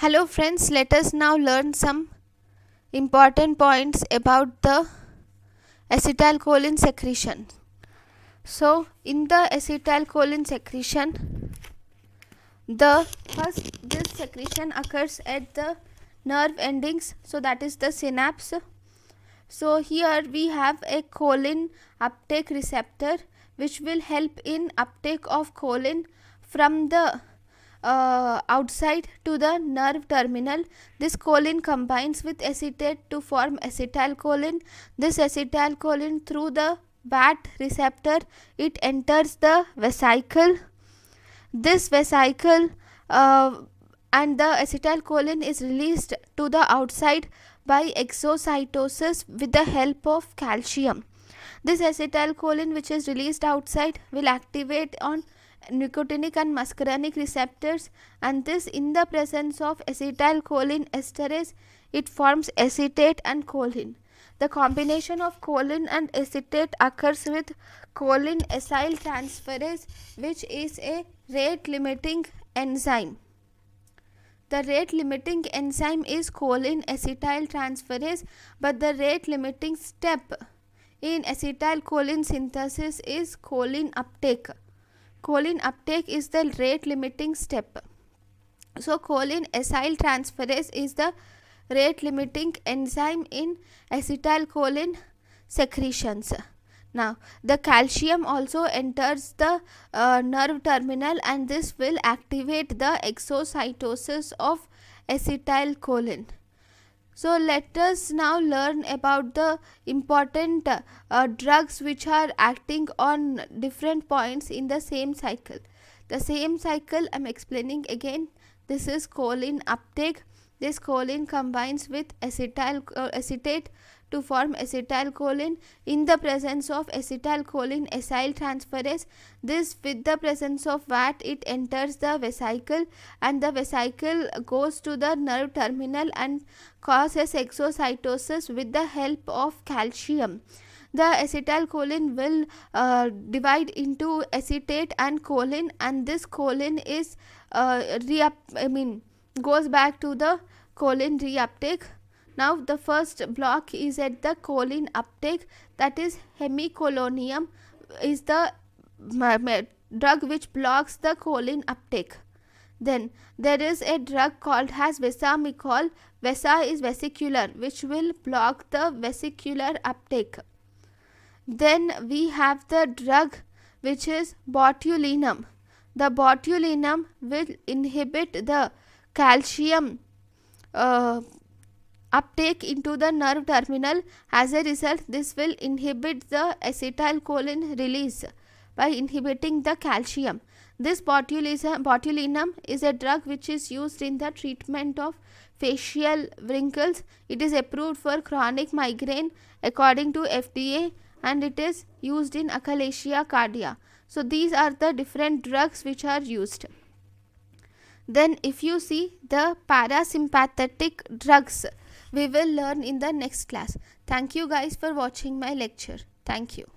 Hello friends, let us now learn some important points about the acetylcholine secretion. So in the acetylcholine secretion, this secretion occurs at the nerve endings, so that is the synapse. So here we have a choline uptake receptor which will help in uptake of choline from the outside to the nerve terminal. This choline combines with acetate to form acetylcholine. This acetylcholine, through the BAT receptor, it enters the vesicle. This vesicle and the acetylcholine is released to the outside by exocytosis with the help of calcium. This acetylcholine which is released outside will activate on nicotinic and muscarinic receptors, and this, in the presence of acetylcholine esterase, it forms acetate and choline. The combination of choline and acetate occurs with choline acyl transferase, which is a rate limiting enzyme. The rate limiting enzyme is choline acetyl transferase, but the rate limiting step in acetylcholine synthesis is choline uptake. Choline uptake is the rate limiting step. So choline acyl transferase is the rate limiting enzyme in acetylcholine secretions. Now the calcium also enters the nerve terminal, and this will activate the exocytosis of acetylcholine. So let us now learn about the important drugs which are acting on different points in the same cycle. The same cycle I am explaining again. This is choline uptake. This choline combines with acetate to form acetylcholine. In the presence of acetylcholine acyl transferase, this, with the presence of VAT, it enters the vesicle, and the vesicle goes to the nerve terminal and causes exocytosis with the help of calcium. The acetylcholine will divide into acetate and choline, and this choline is goes back to the choline reuptake. Now the first block is at the choline uptake, that is hemicholonium is the drug which blocks the choline uptake. Then there is a drug called as vesamicol. Vesa is vesicular, which will block the vesicular uptake. Then we have the drug which is botulinum. The botulinum will inhibit the calcium uptake into the nerve terminal. As a result, this will inhibit the acetylcholine release by inhibiting the calcium. This botulinum is a drug which is used in the treatment of facial wrinkles. It is approved for chronic migraine according to FDA, and it is used in achalasia cardia. So these are the different drugs which are used. Then if you see the parasympathetic drugs, we will learn in the next class. Thank you guys for watching my lecture. Thank you.